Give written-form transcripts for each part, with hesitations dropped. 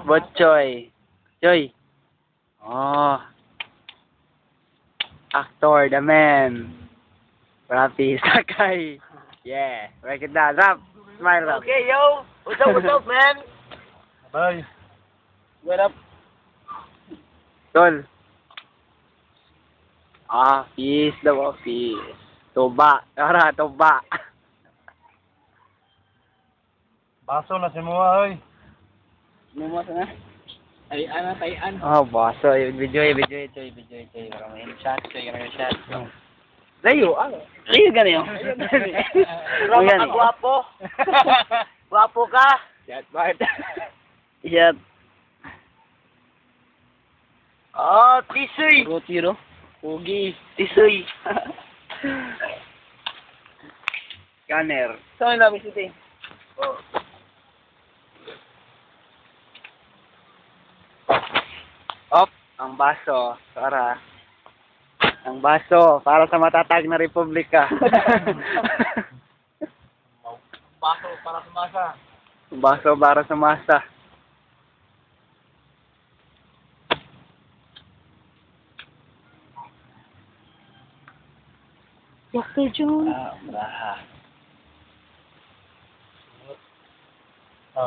Butchoy. Choy. Oh. Actor, the man. Rafi Sakay. Yeah. Break it down. Rap. Smile, Rap. Okay, yo. What's up, man? Bye. What up? Tol. Peace daw. Peace. Tuba. Tara, tuba. Baso na si Mua, oy. Mumos na. Tayan na, tayan. Oh, baso. Video. Para may shot. Layo, Layo ka na yun. Rama ka, guwapo. Guwapo ka. Shot, Bart. Yan. Tisoy. Roti, no? Pugi. Tisoy. Scanner. Saan yung labis ito eh? Op, ang baso. Tara. Ang baso para sa matatag na republika. Baso para sa masa. Baso para sa masa. Dr. John. Braha.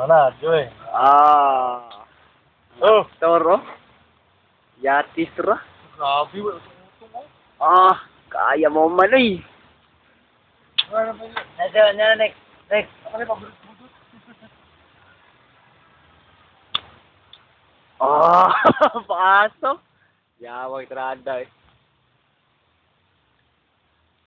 Na, Joy. Oh. Toro. Yatis ra. Grabe, wala. Kaya mo man eh. Next. Paso. Yawag trada eh.